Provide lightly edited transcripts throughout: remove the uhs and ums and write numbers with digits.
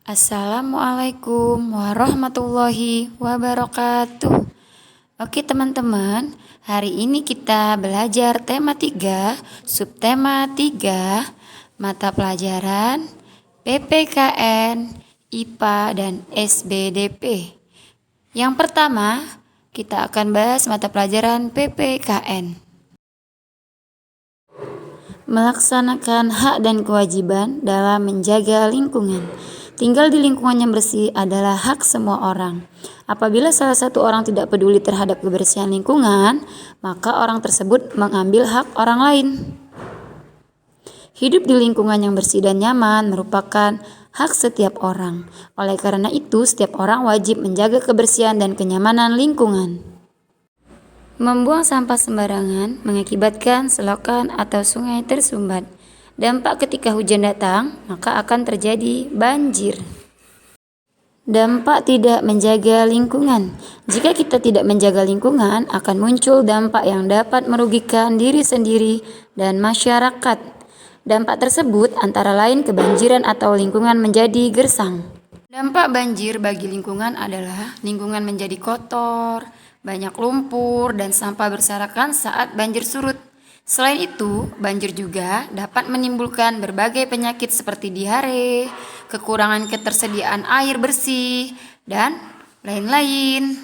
Assalamualaikum warahmatullahi wabarakatuh. Oke teman-teman, hari ini kita belajar tema 3, subtema 3, mata pelajaran PPKN, IPA, dan SBDP. Yang pertama, kita akan bahas mata pelajaran PPKN. Melaksanakan hak dan kewajiban dalam menjaga lingkungan. Tinggal di lingkungan yang bersih adalah hak semua orang. Apabila salah satu orang tidak peduli terhadap kebersihan lingkungan, maka orang tersebut mengambil hak orang lain. Hidup di lingkungan yang bersih dan nyaman merupakan hak setiap orang. Oleh karena itu, setiap orang wajib menjaga kebersihan dan kenyamanan lingkungan. Membuang sampah sembarangan mengakibatkan selokan atau sungai tersumbat. Dampak ketika hujan datang, maka akan terjadi banjir. Dampak tidak menjaga lingkungan. Jika kita tidak menjaga lingkungan, akan muncul dampak yang dapat merugikan diri sendiri dan masyarakat. Dampak tersebut antara lain kebanjiran atau lingkungan menjadi gersang. Dampak banjir bagi lingkungan adalah lingkungan menjadi kotor, banyak lumpur dan sampah berserakan saat banjir surut. Selain itu, banjir juga dapat menimbulkan berbagai penyakit seperti diare, kekurangan ketersediaan air bersih, dan lain-lain.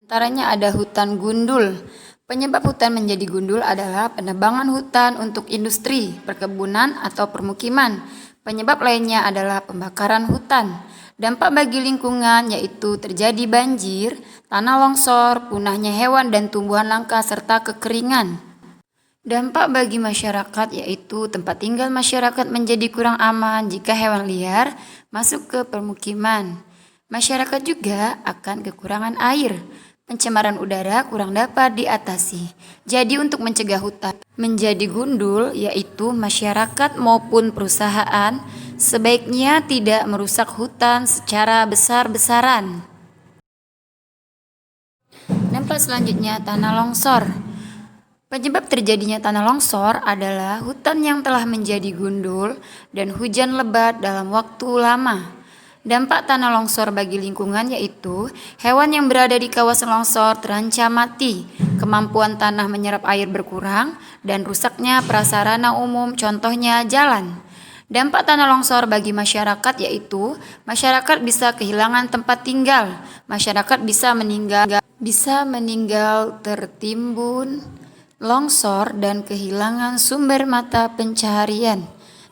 Antaranya ada hutan gundul. Penyebab hutan menjadi gundul adalah penebangan hutan untuk industri, perkebunan, atau permukiman. Penyebab lainnya adalah pembakaran hutan. Dampak bagi lingkungan yaitu terjadi banjir, tanah longsor, punahnya hewan dan tumbuhan langka, serta kekeringan. Dampak bagi masyarakat yaitu tempat tinggal masyarakat menjadi kurang aman jika hewan liar masuk ke permukiman. Masyarakat juga akan kekurangan air. Pencemaran udara kurang dapat diatasi. Jadi untuk mencegah hutan menjadi gundul, yaitu masyarakat maupun perusahaan sebaiknya tidak merusak hutan secara besar-besaran. Dampak selanjutnya, tanah longsor. Penyebab terjadinya tanah longsor adalah hutan yang telah menjadi gundul dan hujan lebat dalam waktu lama. Dampak tanah longsor bagi lingkungan yaitu hewan yang berada di kawasan longsor terancam mati, kemampuan tanah menyerap air berkurang, dan rusaknya prasarana umum, contohnya jalan. Dampak tanah longsor bagi masyarakat yaitu masyarakat bisa kehilangan tempat tinggal, masyarakat bisa meninggal tertimbun longsor dan kehilangan sumber mata pencaharian.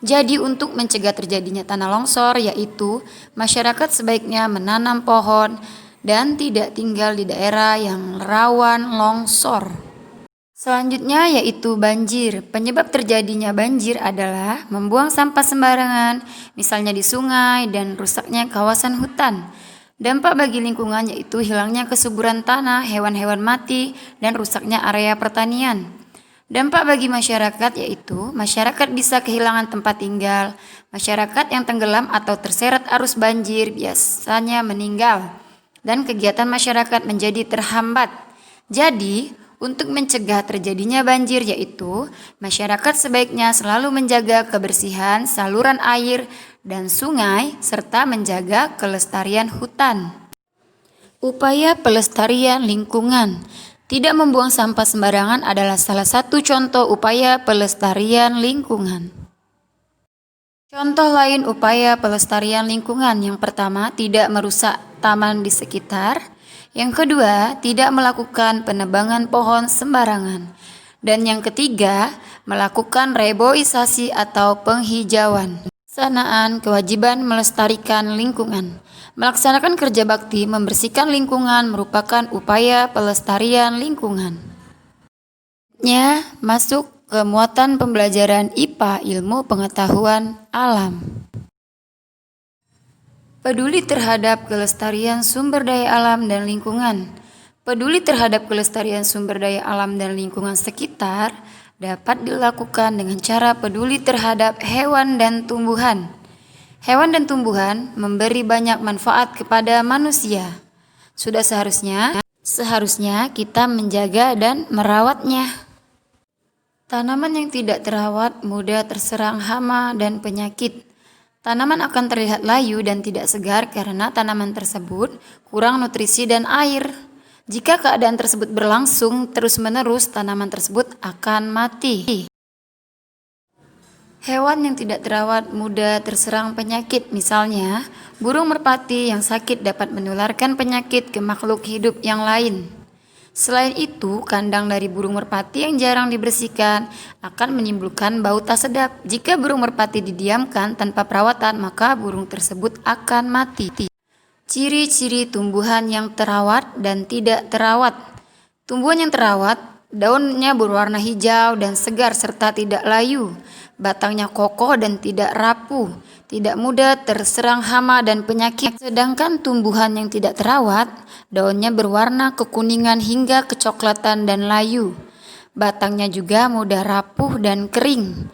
Jadi untuk mencegah terjadinya tanah longsor yaitu masyarakat sebaiknya menanam pohon dan tidak tinggal di daerah yang rawan longsor. Selanjutnya yaitu banjir. Penyebab terjadinya banjir adalah membuang sampah sembarangan, misalnya di sungai, dan rusaknya kawasan hutan. Dampak bagi lingkungan yaitu hilangnya kesuburan tanah, hewan-hewan mati, dan rusaknya area pertanian. Dampak bagi masyarakat yaitu masyarakat bisa kehilangan tempat tinggal, masyarakat yang tenggelam atau terseret arus banjir biasanya meninggal, dan kegiatan masyarakat menjadi terhambat. Jadi, untuk mencegah terjadinya banjir yaitu masyarakat sebaiknya selalu menjaga kebersihan saluran air dan sungai serta menjaga kelestarian hutan. Upaya pelestarian lingkungan. Tidak membuang sampah sembarangan adalah salah satu contoh upaya pelestarian lingkungan. Contoh lain upaya pelestarian lingkungan, yang pertama, tidak merusak taman di sekitar. Yang kedua, tidak melakukan penebangan pohon sembarangan. Dan yang ketiga, melakukan reboisasi atau penghijauan. Pelaksanaan kewajiban melestarikan lingkungan. Melaksanakan kerja bakti membersihkan lingkungan merupakan upaya pelestarian lingkungan. Masuk ke muatan pembelajaran IPA, ilmu pengetahuan alam. Peduli terhadap kelestarian sumber daya alam dan lingkungan. Peduli terhadap kelestarian sumber daya alam dan lingkungan sekitar dapat dilakukan dengan cara peduli terhadap hewan dan tumbuhan. Hewan dan tumbuhan memberi banyak manfaat kepada manusia. Sudah seharusnya kita menjaga dan merawatnya. Tanaman yang tidak terawat mudah terserang hama dan penyakit. Tanaman akan terlihat layu dan tidak segar karena tanaman tersebut kurang nutrisi dan air. Jika keadaan tersebut berlangsung terus-menerus, tanaman tersebut akan mati. Hewan yang tidak terawat mudah terserang penyakit, misalnya burung merpati yang sakit dapat menularkan penyakit ke makhluk hidup yang lain. Selain itu, kandang dari burung merpati yang jarang dibersihkan akan menimbulkan bau tak sedap. Jika burung merpati didiamkan tanpa perawatan, maka burung tersebut akan mati. Ciri-ciri tumbuhan yang terawat dan tidak terawat. Tumbuhan yang terawat, daunnya berwarna hijau dan segar serta tidak layu. Batangnya kokoh dan tidak rapuh, tidak mudah terserang hama dan penyakit. Sedangkan tumbuhan yang tidak terawat, daunnya berwarna kekuningan hingga kecoklatan dan layu. Batangnya juga mudah rapuh dan kering,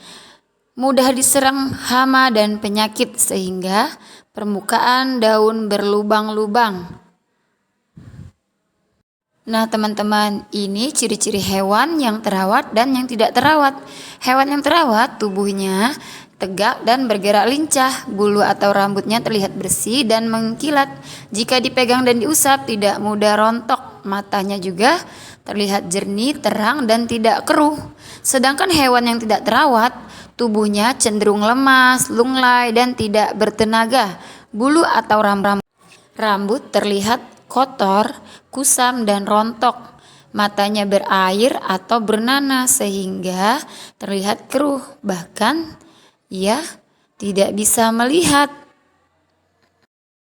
mudah diserang hama dan penyakit sehingga permukaan daun berlubang-lubang. Nah teman-teman, ini ciri-ciri hewan yang terawat dan yang tidak terawat. Hewan yang terawat tubuhnya tegak dan bergerak lincah, bulu atau rambutnya terlihat bersih dan mengkilat. Jika dipegang dan diusap tidak mudah rontok, matanya juga terlihat jernih, terang dan tidak keruh. Sedangkan hewan yang tidak terawat, tubuhnya cenderung lemas, lunglai dan tidak bertenaga. Bulu atau rambut terlihat kotor, kusam dan rontok. Matanya berair atau bernanah sehingga terlihat keruh, bahkan ia tidak bisa melihat.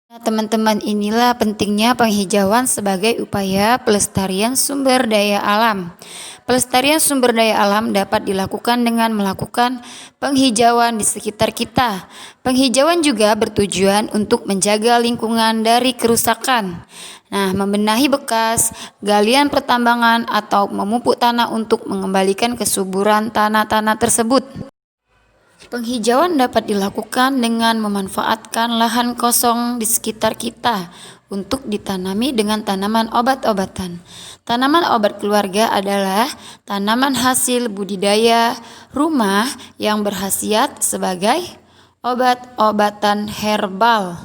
Nah, teman-teman, inilah pentingnya penghijauan sebagai upaya pelestarian sumber daya alam. Pelestarian sumber daya alam dapat dilakukan dengan melakukan penghijauan di sekitar kita. Penghijauan juga bertujuan untuk menjaga lingkungan dari kerusakan. Nah, membenahi bekas galian pertambangan atau memupuk tanah untuk mengembalikan kesuburan tanah-tanah tersebut. Penghijauan dapat dilakukan dengan memanfaatkan lahan kosong di sekitar kita untuk ditanami dengan tanaman obat-obatan. Tanaman obat keluarga adalah tanaman hasil budidaya rumah yang berkhasiat sebagai obat-obatan herbal.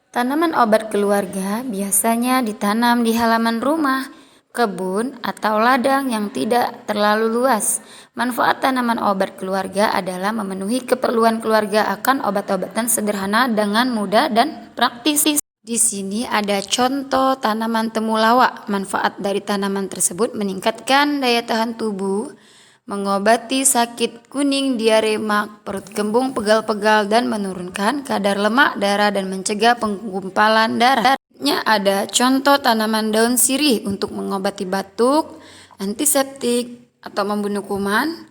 Tanaman obat keluarga biasanya ditanam di halaman rumah, kebun, atau ladang yang tidak terlalu luas. Manfaat tanaman obat keluarga adalah memenuhi keperluan keluarga akan obat-obatan sederhana dengan mudah dan praktis. Di sini ada contoh tanaman temulawak. Manfaat dari tanaman tersebut meningkatkan daya tahan tubuh, mengobati sakit kuning, diare, perut kembung, pegal-pegal, dan menurunkan kadar lemak darah dan mencegah penggumpalan darah. Ada contoh tanaman daun sirih untuk mengobati batuk, antiseptik atau membunuh kuman,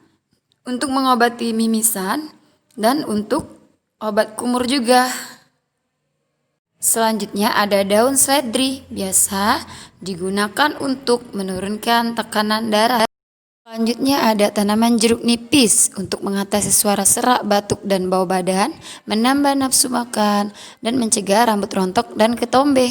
untuk mengobati mimisan, dan untuk obat kumur juga. Selanjutnya ada daun seledri, biasa digunakan untuk menurunkan tekanan darah. Selanjutnya ada tanaman jeruk nipis untuk mengatasi suara serak, batuk, dan bau badan, menambah nafsu makan, dan mencegah rambut rontok dan ketombe.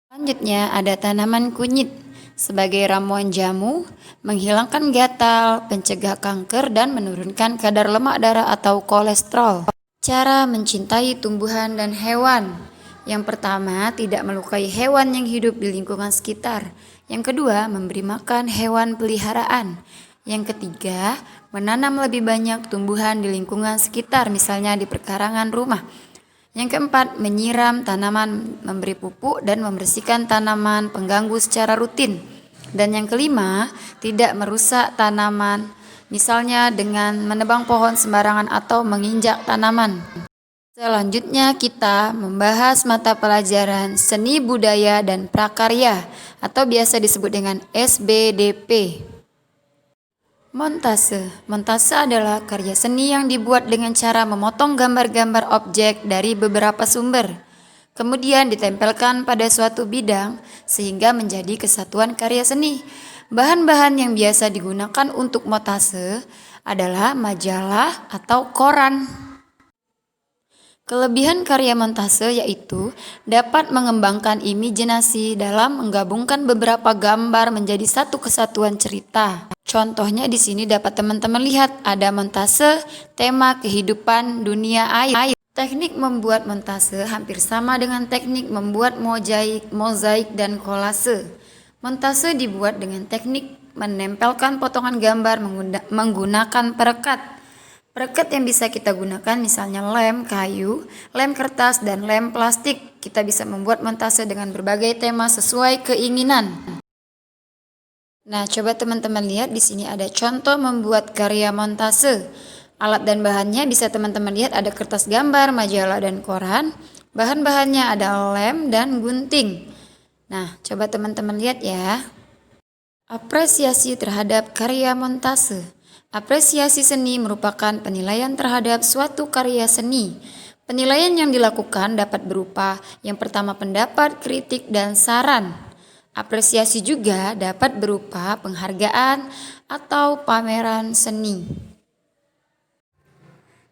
Selanjutnya ada tanaman kunyit sebagai ramuan jamu, menghilangkan gatal, pencegah kanker, dan menurunkan kadar lemak darah atau kolesterol. Cara mencintai tumbuhan dan hewan. Yang pertama, tidak melukai hewan yang hidup di lingkungan sekitar. Yang kedua, memberi makan hewan peliharaan. Yang ketiga, menanam lebih banyak tumbuhan di lingkungan sekitar, misalnya di perkarangan rumah. Yang keempat, menyiram tanaman, memberi pupuk, dan membersihkan tanaman pengganggu secara rutin. Dan yang kelima, tidak merusak tanaman, misalnya dengan menebang pohon sembarangan atau menginjak tanaman. Selanjutnya kita membahas mata pelajaran Seni Budaya dan Prakarya atau biasa disebut dengan SBDP. Montase. Montase adalah karya seni yang dibuat dengan cara memotong gambar-gambar objek dari beberapa sumber, kemudian ditempelkan pada suatu bidang sehingga menjadi kesatuan karya seni. Bahan-bahan yang biasa digunakan untuk montase adalah majalah atau koran. Kelebihan karya montase yaitu dapat mengembangkan imajinasi dalam menggabungkan beberapa gambar menjadi satu kesatuan cerita. Contohnya di sini dapat teman-teman lihat ada montase tema kehidupan dunia air. Teknik membuat montase hampir sama dengan teknik membuat mozaik dan kolase. Montase dibuat dengan teknik menempelkan potongan gambar menggunakan perekat. Perekat yang bisa kita gunakan misalnya lem kayu, lem kertas, dan lem plastik. Kita bisa membuat montase dengan berbagai tema sesuai keinginan. Nah, coba teman-teman lihat di sini ada contoh membuat karya montase. Alat dan bahannya bisa teman-teman lihat ada kertas gambar, majalah, dan koran. Bahan-bahannya ada lem dan gunting. Nah, coba teman-teman lihat ya. Apresiasi terhadap karya montase. Apresiasi seni merupakan penilaian terhadap suatu karya seni. Penilaian yang dilakukan dapat berupa yang pertama pendapat, kritik, dan saran. Apresiasi juga dapat berupa penghargaan atau pameran seni.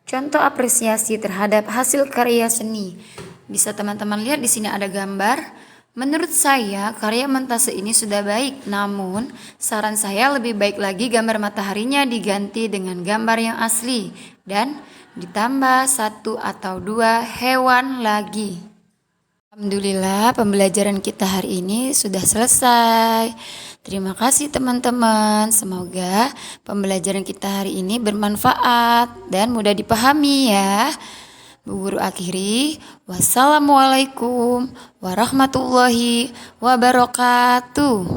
Contoh apresiasi terhadap hasil karya seni. Bisa teman-teman lihat di sini ada gambar. Menurut saya karya montase ini sudah baik, namun saran saya lebih baik lagi gambar mataharinya diganti dengan gambar yang asli dan ditambah 1 atau 2 hewan lagi. Alhamdulillah pembelajaran kita hari ini sudah selesai. Terima kasih teman-teman. Semoga pembelajaran kita hari ini bermanfaat dan mudah dipahami ya. Bu Guru akhiri. Wassalamualaikum warahmatullahi wabarakatuh.